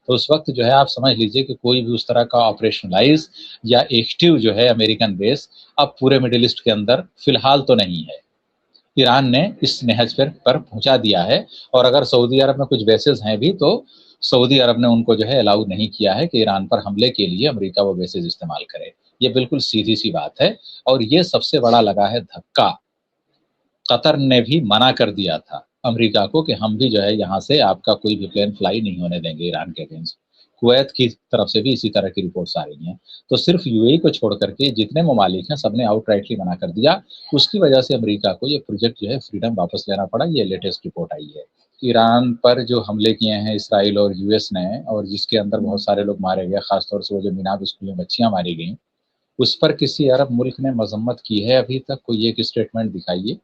تو اس وقت جو ہے آپ سمجھ لیجئے کہ کوئی بھی اس طرح کا آپریشنلائز یا ایکٹیو جو ہے امریکن بیس اب پورے مڈل ایسٹ کے اندر فی الحال تو نہیں ہے. ایران نے اس نہج پر پہنچا دیا ہے، اور اگر سعودی عرب میں کچھ بیسز ہیں بھی تو سعودی عرب نے ان کو جو ہے الاؤ نہیں کیا ہے کہ ایران پر حملے کے لیے امریکہ وہ بیسز استعمال کرے. یہ بالکل سیدھی سی بات ہے، اور یہ سب سے بڑا لگا ہے دھکا. قطر نے بھی منع کر دیا تھا امریکہ کو کہ ہم بھی جو ہے یہاں سے آپ کا کوئی بھی پلین فلائی نہیں ہونے دیں گے ایران کے اگینسٹ. کویت کی طرف سے بھی اسی طرح کی رپورٹس آ رہی ہیں. تو صرف یو اے کو چھوڑ کر کے جتنے ممالک ہیں سب نے آؤٹ رائٹلی منع کر دیا. اس کی وجہ سے امریکہ کو یہ پروجیکٹ جو ہے فریڈم واپس لینا پڑا. یہ لیٹسٹ رپورٹ آئی ہے. ایران پر جو حملے کیے ہیں اسرائیل اور یو ایس نے، اور جس کے اندر بہت سارے لوگ مارے گئے، خاص طور سے وہ جو میناب اسکول میں بچیاں ماری گئیں، اس پر کسی عرب ملک نے مذمت کی ہے ابھی تک؟ کوئی ایک اسٹیٹمنٹ دکھائیے.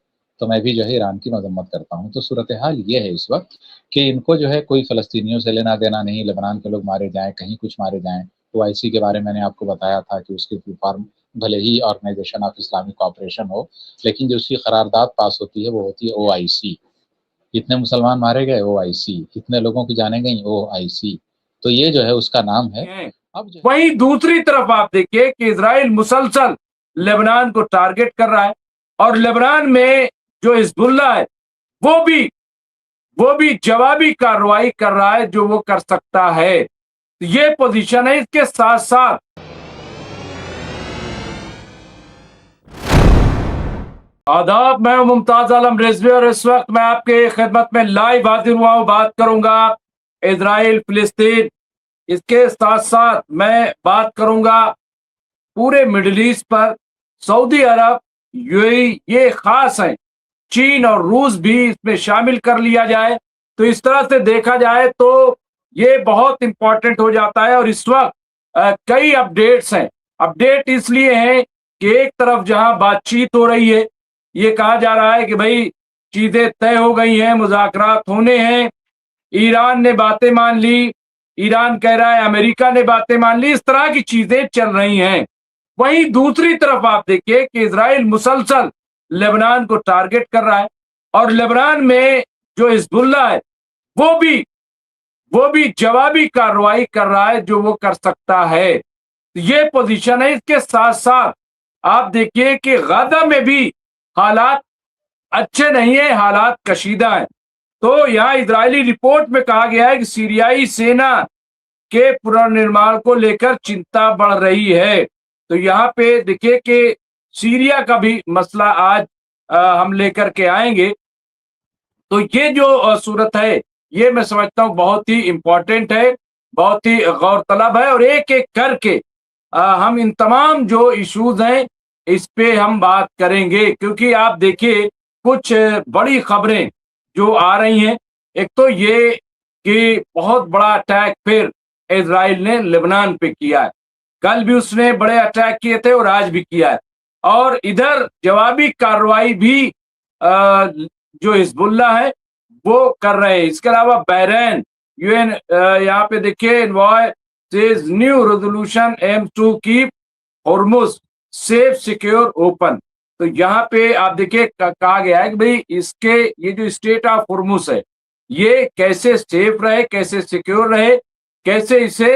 تو میں بھی جو ہے ایران کی مذمت کرتا ہوں. تو صورتحال یہ ہے اس وقت کہ ان کو جو ہے کوئی فلسطینیوں سے لینا دینا نہیں. لبنان کے لوگ مارے جائیں، کہیں کچھ مارے جائیں. او آئی سی کے بارے میں نے آپ کو بتایا تھا کہ اس کی فارم بھلے ہی آرگنائزیشن آف اسلامک کوآپریشن ہو، لیکن جو اس کی قرارداد پاس ہوتی ہے وہ ہوتی ہے او آئی سی. اتنے مسلمان مارے گئے، او آئی سی. اتنے لوگوں کی جانیں گئیں، او آئی سی. تو یہ جو ہے اس کا نام ہے. اب وہیں دوسری طرف آپ دیکھیے کہ اسرائیل مسلسل لبنان کو ٹارگٹ کر رہا ہے، اور لبنان میں جو حزب اللہ ہے وہ بھی جوابی کارروائی کر رہا ہے جو وہ کر سکتا ہے. یہ پوزیشن ہے. اس کے ساتھ ساتھ آداب، میں ہوں ممتاز عالم رضوی، اور اس وقت میں آپ کے خدمت میں لائیو حاضر ہوا ہوں. بات کروں گا اسرائیل فلسطین. اس کے ساتھ ساتھ میں بات کروں گا پورے مڈل ایسٹ پر. سعودی عرب، یو اے ای یہ خاص ہیں. چین اور روس بھی اس میں شامل کر لیا جائے تو اس طرح سے دیکھا جائے تو یہ بہت امپورٹنٹ ہو جاتا ہے. اور اس وقت کئی اپڈیٹس ہیں. اپڈیٹ اس لیے ہیں کہ ایک طرف جہاں بات چیت ہو رہی ہے، یہ کہا جا رہا ہے کہ بھائی چیزیں طے ہو گئی ہیں، مذاکرات ہونے ہیں، ایران نے باتیں مان لی، ایران کہہ رہا ہے امریکہ نے باتیں مان لی، اس طرح کی چیزیں چل رہی ہیں. وہیں دوسری طرف آپ دیکھیے کہ اسرائیل مسلسل لبنان کو ٹارگٹ کر رہا ہے، اور لبنان میں جو حزب اللہ ہے وہ بھی جوابی کارروائی کر رہا ہے جو وہ کر سکتا ہے. یہ پوزیشن ہے. اس کے ساتھ ساتھ آپ دیکھیے کہ غزہ میں بھی حالات اچھے نہیں ہیں، حالات کشیدہ ہیں. تو یہاں اسرائیلی رپورٹ میں کہا گیا ہے کہ سیریائی سینا کے پنرنرمان کو لے کر چنتا بڑھ رہی ہے. تو یہاں پہ دیکھیے کہ سیریا کا بھی مسئلہ آج ہم لے کر کے آئیں گے. تو یہ جو صورت ہے یہ میں سمجھتا ہوں بہت ہی امپورٹنٹ ہے، بہت ہی غور طلب ہے، اور ایک ایک کر کے ہم ان تمام جو ایشوز ہیں اس پہ ہم بات کریں گے. کیونکہ آپ دیکھیے کچھ بڑی خبریں جو آ رہی ہیں. ایک تو یہ کہ بہت بڑا اٹیک پھر اسرائیل نے لبنان پہ کیا ہے. کل بھی اس نے بڑے اٹیک کیے تھے اور آج بھی کیا ہے. اور ادھر جوابی کارروائی بھی جو حزب اللہ ہے وہ کر رہے ہیں. اس کے علاوہ بحرین، یو این یہاں پہ دیکھیے invoices new resolution aim to keep Hormuz safe secure open. تو یہاں پہ آپ دیکھیے کہا گیا ہے کہ بھئی اس کے یہ جو اسٹیٹ آف ہرمز ہے یہ کیسے سیف رہے، کیسے سیکیور رہے، کیسے اسے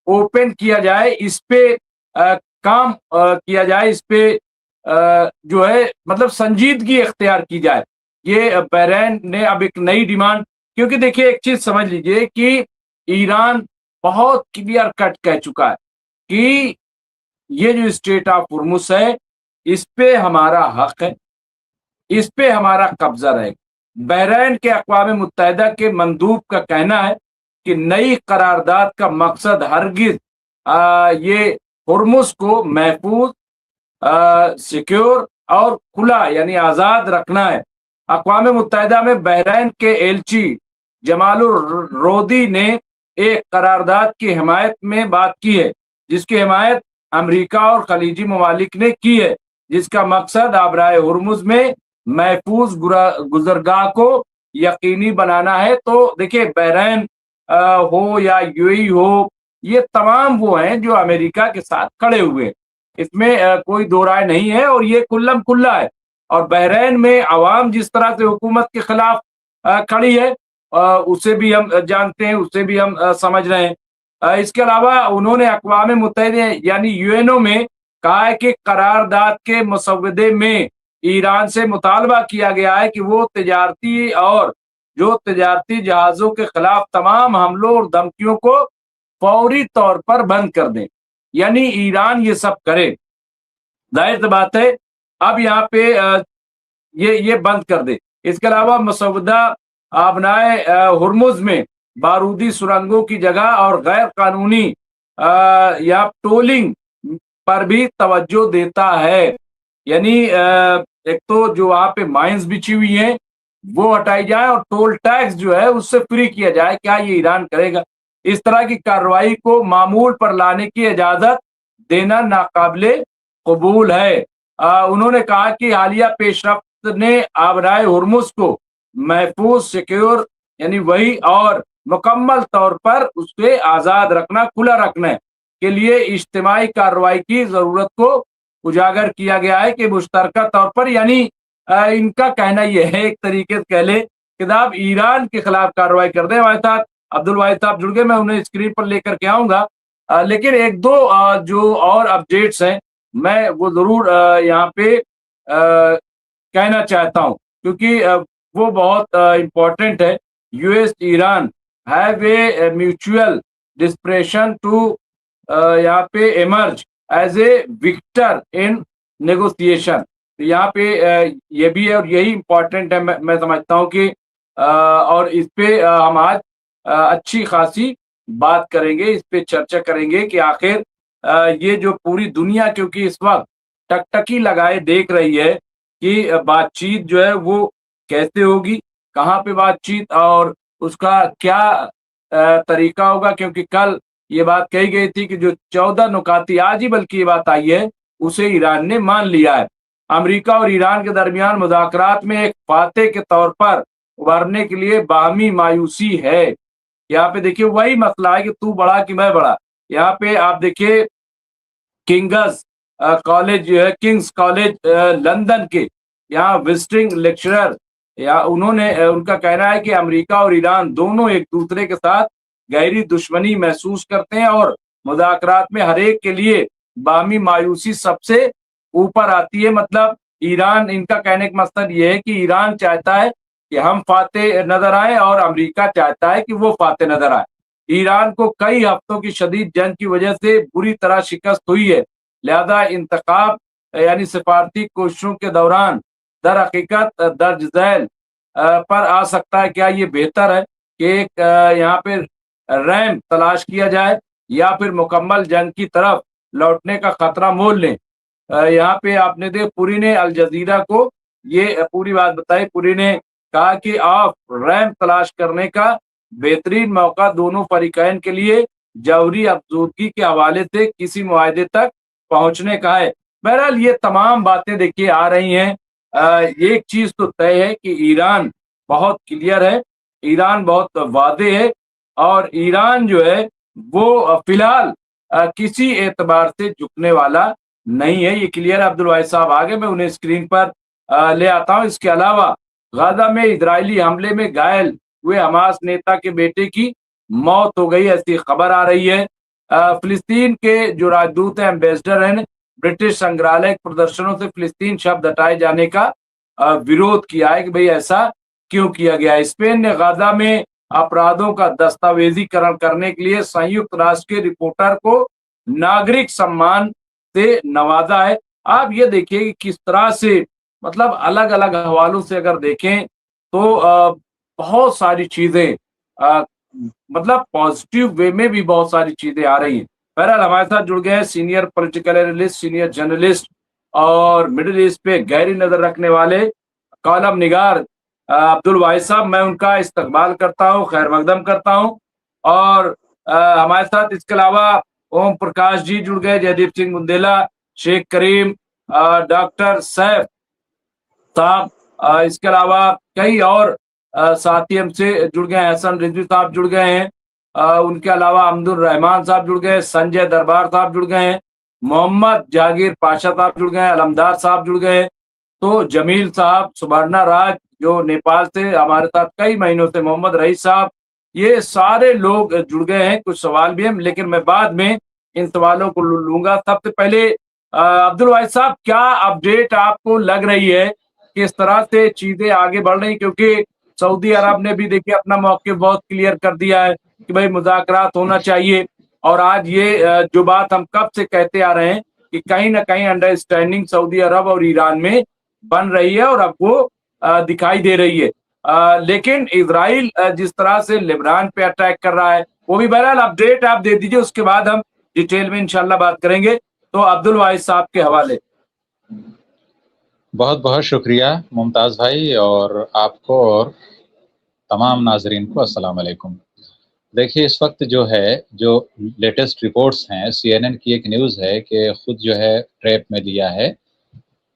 اوپن کیا جائے، اس پہ کام کیا جائے، اس پہ جو ہے مطلب سنجیدگی اختیار کی جائے. یہ بحرین نے اب ایک نئی ڈیمانڈ، کیونکہ دیکھیے ایک چیز سمجھ لیجئے کہ ایران بہت کلیئر کٹ کہہ چکا ہے کہ یہ جو اسٹیٹ آف ہرمز ہے اس پہ ہمارا حق ہے، اس پہ ہمارا قبضہ رہے گا. بحرین کے اقوام متحدہ کے مندوب کا کہنا ہے کہ نئی قرارداد کا مقصد ہرگز یہ ہرمز کو محفوظ، سیکیور اور کھلا یعنی آزاد رکھنا ہے. اقوام متحدہ میں بحرین کے ایلچی جمال الرودی نے ایک قرارداد کی حمایت میں بات کی ہے جس کی حمایت امریکہ اور خلیجی ممالک نے کی ہے، جس کا مقصد آبرائے ہرمز میں محفوظ گزرگاہ کو یقینی بنانا ہے. تو دیکھیے بحرین ہو یا یو اے ای ہو، یہ تمام وہ ہیں جو امریکہ کے ساتھ کھڑے ہوئے، اس میں کوئی دو رائے نہیں ہے، اور یہ کلم کلا ہے. اور بحرین میں عوام جس طرح سے حکومت کے خلاف کھڑی ہے اسے بھی ہم جانتے ہیں، اسے بھی ہم سمجھ رہے ہیں. इसके अलावा उन्होंने अक़वाम मुत्तहिदा यानी यूएनओ में कहा है कि करारदाद के मसवदे में ईरान से मुतालबा किया गया है कि वो तजारती जहाज़ों के खिलाफ तमाम हमलों और धमकियों को फौरी तौर पर बंद कर दें। यानी ईरान ये सब करे, जाहिर सी बात है अब यहाँ पे ये बंद कर दे। इसके अलावा मसवदा आबनाए हुर्मुज में बारूदी सुरंगों की जगह और गैर कानूनी या टोलिंग पर भी तवज्जो देता है। यानी एक तो जो वहां पे माइंस बिछी हुई हैं वो हटाई जाए और टोल टैक्स जो है उससे फ्री किया जाए। क्या ये ईरान करेगा? इस तरह की कार्रवाई को मामूल पर लाने की इजाजत देना नाकाबिले कबूल है। उन्होंने कहा कि हालिया पेशरफ्त ने आबराए हुर्मुज को महफूज, सिक्योर यानी वही और मुकम्मल तौर पर उसके आजाद रखना, खुला रखने के लिए इज्तिमाई कार्रवाई की जरूरत को उजागर किया गया है कि मुश्तरका तौर पर, यानी इनका कहना यह है एक तरीके से कह ले कि आप ईरान के खिलाफ कार्रवाई कर दें। हमारे साथ अब्दुल वाहिद साहब जुड़ गए, मैं उन्हें स्क्रीन पर लेकर के आऊंगा। लेकिन एक दो जो और अपडेट्स हैं मैं वो जरूर यहाँ पे कहना चाहता हूँ क्योंकि वो बहुत इम्पोर्टेंट है। US Iran have a mutual desperation to यहाँ पे emerge as a victor in negotiation. तो यहाँ पे ये भी है और यही इम्पोर्टेंट है। मैं समझता हूँ कि और इस पे हम आज अच्छी खासी बात करेंगे, इस पे चर्चा करेंगे कि आखिर ये जो पूरी दुनिया क्योंकि इस वक्त टकटकी लगाए देख रही है कि बातचीत जो है वो कैसे होगी, कहाँ पे बातचीत और उसका क्या तरीका होगा। क्योंकि कल ये बात कही गई थी कि जो 14 नुकाती, आज ही बल्कि ये बात आई है, उसे ईरान ने मान लिया है। अमेरिका और ईरान के दरमियान मुज़ाकरात में एक फातेह के तौर पर उभरने के लिए बाहमी मायूसी है। यहाँ पे देखिए वही मसला है कि तू बड़ा कि मैं बड़ा। यहाँ पे आप देखिए किंग्स कॉलेज जो है, किंग्स कॉलेज लंदन के यहाँ विजिटिंग लेक्चरर या उन्होंने उनका कहना है कि अमेरिका और ईरान दोनों एक दूसरे के साथ गहरी दुश्मनी महसूस करते हैं और मुज़ाकरात में हर एक के लिए बाहमी मायूसी सबसे ऊपर आती है। मतलब ईरान, इनका कहने का मकसद ये है कि ईरान चाहता है कि हम फातेह नजर आए और अमेरिका चाहता है कि वो फातेह नजर आए। ईरान को कई हफ्तों की शदीद जंग की वजह से बुरी तरह शिकस्त हुई है, लिहाजा इंतखाब यानी सिफारती कोशिशों के दौरान दर हकीकत दर्ज झैल पर आ सकता है। क्या ये बेहतर है कि एक यहाँ पे रैम तलाश किया जाए या फिर मुकम्मल जंग की तरफ लौटने का खतरा मोल लें? यहाँ पे आपने देख पुरी ने अल जजीरा को ये पूरी बात बताई। पुरी ने कहा कि आप रैम तलाश करने का बेहतरीन मौका दोनों फरीकैन के लिए जौहरी अफजूदगी के हवाले से किसी मुआहदे तक पहुंचने का है। बहरहाल ये तमाम बातें देखिए आ रही हैं। एक चीज तो तय है कि ईरान बहुत क्लियर है, ईरान बहुत वादे है और ईरान जो है वो फिलहाल किसी एतबार से झुकने वाला नहीं है। ये क्लियर है। अब्दुल वाहिद साहब आगे, मैं उन्हें स्क्रीन पर ले आता हूँ। इसके अलावा गाजा में इजरायली हमले में घायल हुए हमास नेता के बेटे की मौत हो गई, ऐसी खबर आ रही है। फिलिस्तीन के जो राजदूत हैं, एम्बेसडर हैं, ब्रिटिश संग्रहालय के प्रदर्शनों से फिलिस्तीन शब्द हटाए जाने का विरोध किया है कि भाई ऐसा क्यों किया गया। स्पेन ने गाजा में अपराधों का दस्तावेजीकरण करने के लिए संयुक्त राष्ट्र के रिपोर्टर को नागरिक सम्मान से नवाजा है। आप ये देखिए कि किस तरह से मतलब अलग अलग हवालों से अगर देखें तो बहुत सारी चीजें मतलब पॉजिटिव वे में भी बहुत सारी चीजें आ रही हैं। बहरहाल हमारे साथ जुड़ गए हैं senior political analyst, senior journalist और मिडिल ईस्ट पे गहरी नजर रखने वाले कॉलम निगार अब्दुल वाहिद साहब। मैं उनका इस्तकबाल करता हूँ, खैर मकदम करता हूँ। और हमारे साथ इसके अलावा ओम प्रकाश जी जुड़ गए, जयदीप सिंह बुंदेला, शेख करीम, डॉक्टर सैफ साहब, इसके अलावा कई और साथी हमसे जुड़ गए हैं। हसन रिजवी साहब जुड़ गए हैं, उनके अलावा अब्दुल रहमान साहब जुड़ गए, संजय दरबार साहब जुड़ गए हैं, मोहम्मद जहांगीर पाशा साहब जुड़ गए, अलमदार साहब जुड़ गए, तो जमील साहब, सुबर्णा राज जो नेपाल से हमारे साथ कई महीनों से, मोहम्मद रईस साहब, ये सारे लोग जुड़ गए हैं, कुछ सवाल भी हैं, लेकिन मैं बाद में इन सवालों को लूंगा। सबसे पहले अब्दुल वाहिद साहब, क्या अपडेट आपको लग रही है, किस तरह से चीजें आगे बढ़ रही, क्योंकि सऊदी अरब ने भी देखिए अपना मौक़िफ़ बहुत क्लियर कर दिया है कि भाई मुज़ाकरात होना चाहिए, और आज ये जो बात हम कब से कहते आ रहे हैं कि कहीं ना कहीं अंडरस्टैंडिंग सऊदी अरब और ईरान में बन रही है और अब वो दिखाई दे रही है। लेकिन इजराइल जिस तरह से लेबनान पे अटैक कर रहा है, वो भी बहरहाल अपडेट आप दे दीजिए, उसके बाद हम डिटेल में इंशाल्लाह बात करेंगे। तो अब्दुल वाहिद साहब के हवाले। बहुत बहुत शुक्रिया मुमताज़ भाई, और आपको और तमाम नाजरीन को अस्सलाम वालेकुम। देखिए, इस वक्त जो है, जो लेटेस्ट रिपोर्ट्स हैं, CNN की एक न्यूज़ है कि खुद जो है ट्रैप में लिया है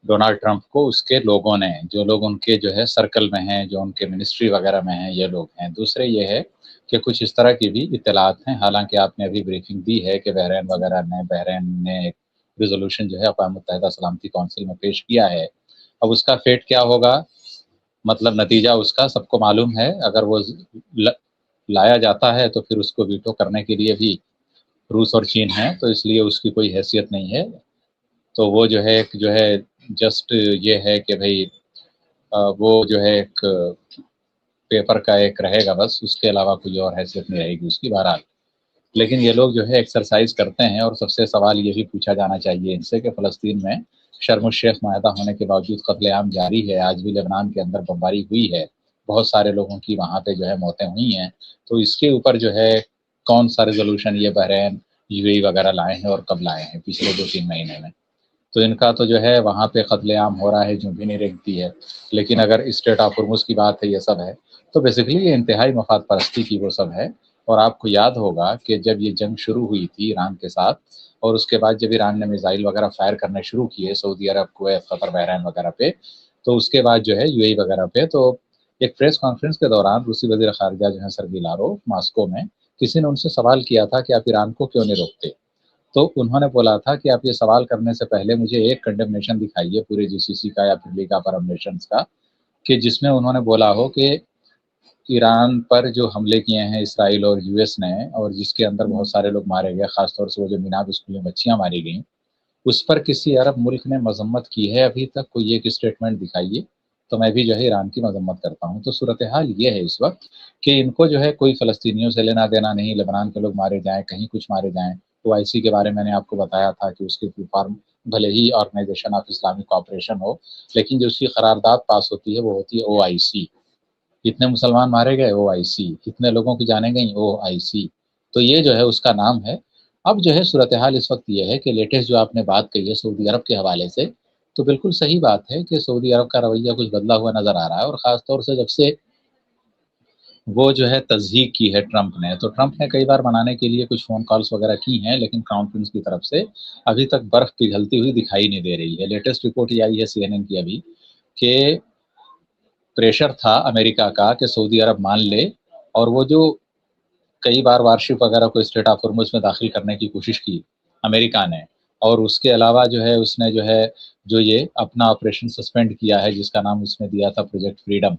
डोनाल्ड ट्रंप को उसके लोगों ने, जो लोग उनके जो है सर्कल में हैं, जो उनके मिनिस्ट्री वगैरह में हैं, ये लोग हैं। दूसरे ये है कि कुछ इस तरह की भी इत्तलात हैं, हालांकि आपने अभी ब्रीफिंग दी है कि बहरीन ने एक रिजोल्यूशन जो है अक़वाम मुत्तहिदा सलामती कौंसिल में पेश किया है। अब उसका फेट क्या होगा, मतलब नतीजा उसका सबको मालूम है। अगर वो लाया जाता है तो फिर उसको वीटो करने के लिए भी रूस और चीन है, तो इसलिए उसकी कोई हैसियत नहीं है। तो वो जो है एक जो है जस्ट ये है कि भाई वो जो है एक पेपर का एक रहेगा बस, उसके अलावा कोई और हैसियत नहीं रहेगी उसकी। बहरहाल, लेकिन ये लोग जो है एक्सरसाइज करते हैं, और सबसे सवाल ये भी पूछा जाना चाहिए इनसे कि फ़लस्तीन में शर्म शेख माहदा होने के बावजूद कत्लेआम जारी है। आज भी लेबनान के अंदर बमबारी हुई है, बहुत सारे लोगों की वहाँ पे जो है मौतें हुई हैं। तो इसके ऊपर जो है कौन सा रेजोल्यूशन ये बहरीन, UAE वगैरह लाए हैं, और कब लाए हैं, पिछले 2-3 महीने में। तो इनका तो जो है वहाँ पे कत्लेआम हो रहा है जो भी नहीं रेंगती है। लेकिन अगर स्टेट ऑफ हुर्मुज़ की बात है, ये सब है, तो बेसिकली ये इंतहाई मफाद परस्ती की वो सब है। और आपको याद होगा कि जब ये जंग शुरू हुई थी ईरान के साथ, और उसके बाद जब ईरान ने मिसाइल वगैरह फायर करने शुरू किए सऊदी अरब, कुवैत, कतर, बहरीन वगैरह पे, तो उसके बाद जो है UAE वगैरह पे, तो एक प्रेस कॉन्फ्रेंस के दौरान रूसी वज़ीर ख़ारिजा जो है सर्गी लारोव मॉस्को में, किसी ने उनसे सवाल किया था कि आप ईरान को क्यों नहीं रोकते। तो उन्होंने बोला था कि आप ये सवाल करने से पहले मुझे एक कंडेमनेशन दिखाइए पूरे GCC का या फिर लीग ऑफ अरब नेशंस का, कि जिसमें उन्होंने बोला हो कि ईरान पर जो हमले किए हैं इसराइल और US ने, और जिसके अंदर बहुत सारे लोग मारे गए, खासतौर से वो जो मीनाब स्कूल में बच्चियां मारी गई, उस पर किसी अरब मुल्क ने मजम्मत की है अभी तक? कोई एक स्टेटमेंट दिखाइए, तो मैं भी जो है ईरान की मजम्मत करता हूँ। तो सूरत हाल ये है इस वक्त कि इनको जो है कोई फ़लस्तीनियों से लेना देना नहीं, लेबनान के लोग मारे जाएँ, कहीं कुछ मारे जाएँ। OIC के बारे में मैंने आपको बताया था कि उसकी फुल फॉर्म भले ही ऑर्गेनाइजेशन ऑफ इस्लामिक कोऑपरेशन हो, लेकिन जो उसकी करारदाद पास होती है वो होती है OIC। इतने मुसलमान मारे गए, OIC। इतने लोगों की जाने गई, OIC। तो ये जो है उसका नाम है। अब जो है सूरत हाल इस वक्त ये है कि लेटेस्ट जो आपने बात कही है सऊदी अरब के हवाले से, तो बिल्कुल सही बात है कि सऊदी अरब का रवैया कुछ बदला हुआ नज़र आ रहा है। और ख़ास तौर से जब से वो जो है तज़हीक की है ट्रंप ने, तो ट्रंप ने कई बार मनाने के लिए कुछ फ़ोन कॉल्स वगैरह की हैं, लेकिन क्राउन प्रिंस की तरफ से अभी तक बर्फ़ पिघलती हुई दिखाई नहीं दे रही है। लेटेस्ट रिपोर्ट ये आई है CNN की अभी, कि प्रेशर था अमेरिका का कि सऊदी अरब मान ले, और वो जो कई बार वारशिप वगैरह को स्ट्रेट ऑफ हुर्मुज़ में दाखिल करने की कोशिश की अमेरिका ने, और उसके अलावा जो है उसने जो है जो ये अपना ऑपरेशन सस्पेंड किया है जिसका नाम उसने दिया था प्रोजेक्ट फ्रीडम।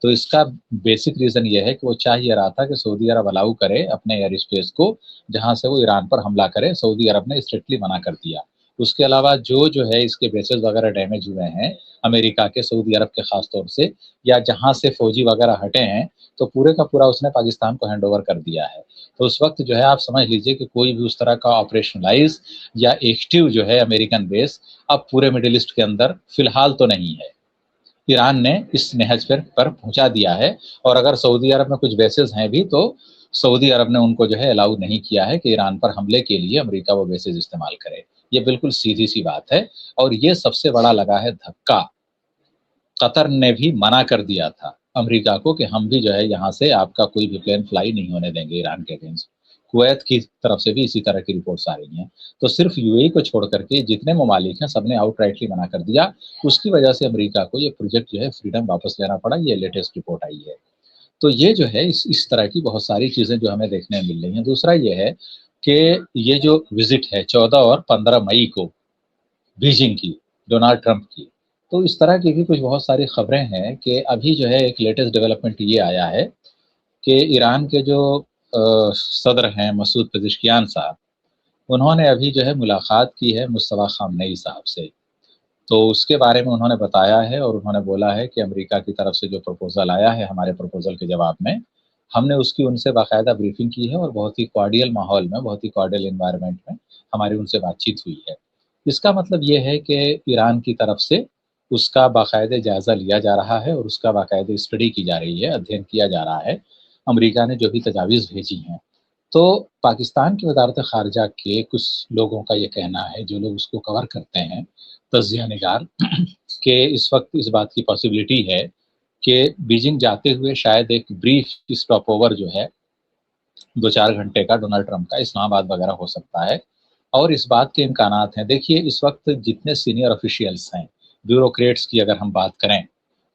तो इसका बेसिक रीज़न ये है कि वो चाह ये रहा था कि सऊदी अरब अलाउ करे अपने एयर स्पेस को, जहाँ से वो ईरान पर हमला करे। सऊदी अरब ने स्ट्रिक्टली मना कर दिया। उसके अलावा जो है इसके बेसेस वगैरह डैमेज हुए हैं अमेरिका के सऊदी अरब के ख़ास तौर से, या जहाँ से फ़ौजी वगैरह हटे हैं, तो पूरे का पूरा उसने पाकिस्तान को हैंड ओवर कर दिया है। तो उस वक्त जो है आप समझ लीजिए कि कोई भी उस तरह का ऑपरेशनलाइज या एक्टिव जो है अमेरिकन बेस अब पूरे मिडिल ईस्ट के अंदर फ़िलहाल तो नहीं है। ईरान ने इस नहज पर पहुंचा दिया है, और अगर सऊदी अरब में कुछ बेसेस हैं भी, तो सऊदी अरब ने उनको जो है अलाउ नहीं किया है कि ईरान पर हमले के लिए अमेरिका वो बेसेस इस्तेमाल करे। ये बिल्कुल सीधी सी बात है, और ये सबसे बड़ा लगा है धक्का। कतर ने भी मना कर दिया था अमेरिका को कि हम भी जो है यहाँ से आपका कोई भी प्लेन फ्लाई नहीं होने देंगे ईरान के अगेंस्ट। कुवैत की तरफ से भी इसी तरह की रिपोर्ट्स आ रही हैं। तो सिर्फ UAE को छोड़ करके जितने ममालिक हैं सबने आउटराइटली मना कर दिया। उसकी वजह से अमेरिका को ये प्रोजेक्ट जो है फ्रीडम वापस लेना पड़ा। ये लेटेस्ट रिपोर्ट आई है। तो ये जो है इस तरह की बहुत सारी चीज़ें जो हमें देखने मिल रही हैं। दूसरा ये है कि ये जो विजिट है 14 और 15 मई को बीजिंग की, डोनाल्ड ट्रंप की, तो इस तरह की भी कुछ बहुत सारी खबरें हैं कि अभी जो है एक लेटेस्ट डेवलपमेंट ये आया है کہ ایران کے جو صدر ہیں مسعود پزشکیان صاحب، انہوں نے ابھی جو ہے ملاقات کی ہے مصطفیٰ خامنئی صاحب سے، تو اس کے بارے میں انہوں نے بتایا ہے اور انہوں نے بولا ہے کہ امریکہ کی طرف سے جو پروپوزل آیا ہے ہمارے پروپوزل کے جواب میں، ہم نے اس کی ان سے باقاعدہ بریفنگ کی ہے اور بہت ہی کوارڈیل ماحول میں، بہت ہی کوارڈیل انوائرمنٹ میں ہماری ان سے بات چیت ہوئی ہے۔ اس کا مطلب یہ ہے کہ ایران کی طرف سے اس کا باقاعدہ جائزہ لیا جا رہا ہے اور اس کا باقاعدہ اسٹڈی کی جا رہی ہے، ادھین کیا جا رہا ہے۔ امریکہ نے جو بھی تجاویز بھیجی ہیں، تو پاکستان کی وزارت خارجہ کے کچھ لوگوں کا یہ کہنا ہے، جو لوگ اس کو کور کرتے ہیں، تجزیہ نگار، کہ اس وقت اس بات کی پاسبلٹی ہے کہ بیجنگ جاتے ہوئے شاید ایک بریف اسٹاپ اوور جو ہے 2-4 گھنٹے کا ڈونلڈ ٹرمپ کا اسلام آباد وغیرہ ہو سکتا ہے، اور اس بات کے امکانات ہیں۔ دیکھیے اس وقت جتنے سینئر آفیشیلز ہیں، بیوروکریٹس کی اگر ہم بات کریں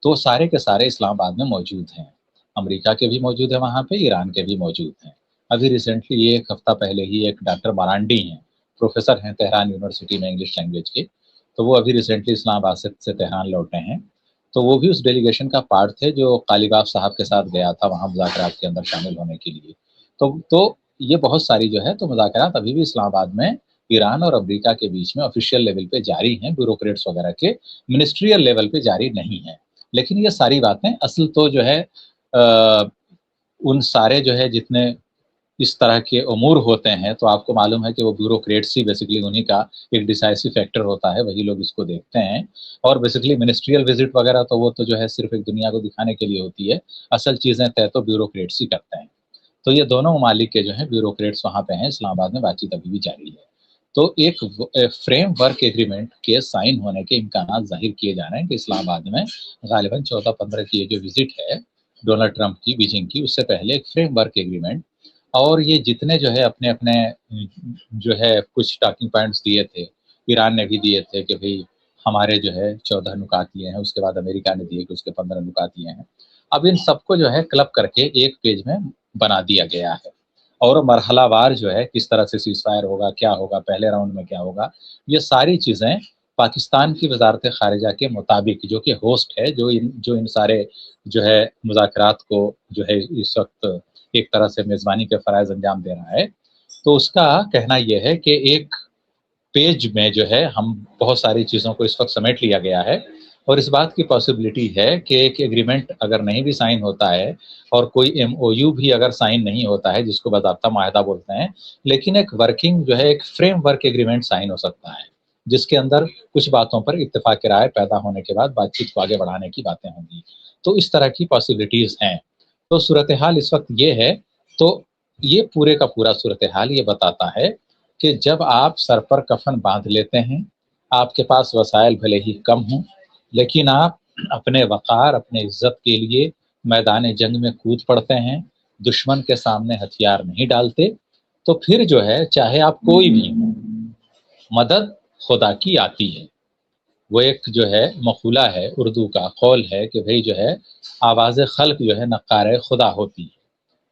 تو سارے کے سارے اسلام آباد میں موجود ہیں، امریکہ کے بھی موجود ہیں وہاں پہ، ایران کے بھی موجود ہیں۔ ابھی ریسنٹلی یہ ایک ہفتہ پہلے ہی ایک ڈاکٹر مارانڈی ہیں، پروفیسر ہیں تہران یونیورسٹی میں انگلش لینگویج کے، تو وہ ابھی ریسنٹلی اسلام آباد سے تہران لوٹے ہیں، تو وہ بھی اس ڈیلیگیشن کا پارٹ تھے جو قالیباف صاحب کے ساتھ گیا تھا وہاں مذاکرات کے اندر شامل ہونے کے لیے۔ تو یہ بہت ساری جو ہے تو مذاکرات ابھی بھی اسلام آباد میں ایران اور امریکہ کے بیچ میں آفیشیل لیول پہ جاری ہیں، بیوروکریٹس وغیرہ کے منسٹریل لیول پہ جاری نہیں ہیں۔ لیکن یہ ساری باتیں اصل تو جو ہے ان سارے جو ہے جتنے اس طرح کے امور ہوتے ہیں، تو آپ کو معلوم ہے کہ وہ بیوروکریٹس ہی بیسیکلی انہی کا ایک ڈیسائسو فیکٹر ہوتا ہے، وہی لوگ اس کو دیکھتے ہیں، اور بیسیکلی منسٹریل وزٹ وغیرہ تو وہ تو جو ہے صرف ایک دنیا کو دکھانے کے لیے ہوتی ہے، اصل چیزیں طے تو بیوروکریٹس ہی کرتے ہیں۔ تو یہ دونوں ممالک کے جو ہیں بیوروکریٹس وہاں پہ ہیں، اسلام آباد میں بات چیت ابھی بھی جاری ہے۔ تو ایک فریم ورک ایگریمنٹ کے سائن ہونے کے امکانات ظاہر کیے جا رہے ہیں کہ اسلام آباد میں غالباً 14-15 کی یہ جو وزٹ ہے ڈونلڈ ٹرمپ کی بیجنگ کی، اس سے پہلے ایک فریم ورک ایگریمنٹ، اور یہ جتنے جو ہے اپنے اپنے جو ہے کچھ ٹاکنگ پوائنٹس دیے تھے، ایران نے بھی دیے تھے کہ بھئی ہمارے جو ہے 14 نکات یہ ہیں، اس کے بعد امریکہ نے دیے کہ اس کے 15 نکات یہ ہیں، اب ان سب کو جو ہے کلب کر کے ایک پیج میں بنا دیا گیا ہے، اور مرحلہ وار جو ہے کس طرح سے سیز فائر ہوگا، کیا ہوگا، پہلے راؤنڈ میں کیا ہوگا، یہ ساری چیزیں پاکستان کی وزارت خارجہ کے مطابق، جو کہ ہوسٹ ہے، جو ان سارے جو ہے مذاکرات کو جو ہے اس وقت ایک طرح سے میزبانی کے فرائض انجام دے رہا ہے، تو اس کا کہنا یہ ہے کہ ایک پیج میں جو ہے ہم بہت ساری چیزوں کو اس وقت سمیٹ لیا گیا ہے، اور اس بات کی پاسبلٹی ہے کہ ایک ایگریمنٹ اگر نہیں بھی سائن ہوتا ہے اور کوئی ایم او یو بھی اگر سائن نہیں ہوتا ہے، جس کو باضابطہ معاہدہ بولتے ہیں، لیکن ایک ورکنگ جو ہے ایک فریم ورک ایگریمنٹ سائن ہو سکتا ہے، جس کے اندر کچھ باتوں پر اتفاق رائے پیدا ہونے کے بعد بات چیت کو آگے بڑھانے کی باتیں ہوں گی۔ تو اس طرح کی پاسبلٹیز ہیں۔ تو صورتحال اس وقت یہ ہے، تو یہ پورے کا پورا صورتحال یہ بتاتا ہے کہ جب آپ سر پر کفن باندھ لیتے ہیں، آپ کے پاس وسائل بھلے ہی کم ہوں، لیکن آپ اپنے وقار، اپنے عزت کے لیے میدان جنگ میں کود پڑتے ہیں، دشمن کے سامنے ہتھیار نہیں ڈالتے، تو پھر جو ہے چاہے آپ کوئی بھی ہوں، مدد خدا کی آتی ہے۔ وہ ایک جو ہے مقولہ ہے، اردو کا قول ہے کہ بھئی جو ہے آواز خلق جو ہے نقار خدا ہوتی ہے۔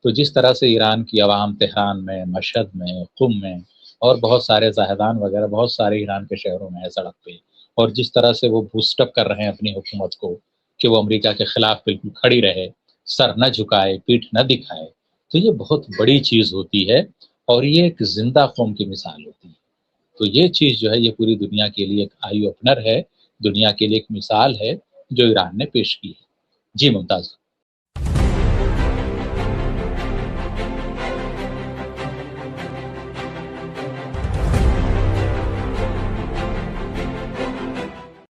تو جس طرح سے ایران کی عوام تہران میں، مشہد میں، قم میں اور بہت سارے زاہدان وغیرہ بہت سارے ایران کے شہروں میں ہے سڑک پہ، اور جس طرح سے وہ بوسٹ اپ کر رہے ہیں اپنی حکومت کو کہ وہ امریکہ کے خلاف بالکل کھڑی رہے، سر نہ جھکائے، پیٹھ نہ دکھائے، تو یہ بہت بڑی چیز ہوتی ہے، اور یہ ایک زندہ قوم کی مثال ہوتی ہے۔ تو یہ چیز جو ہے یہ پوری دنیا کے لیے ایک آئی اوپنر ہے، دنیا کے لیے ایک مثال ہے جو ایران نے پیش کی ہے۔ جی ممتاز۔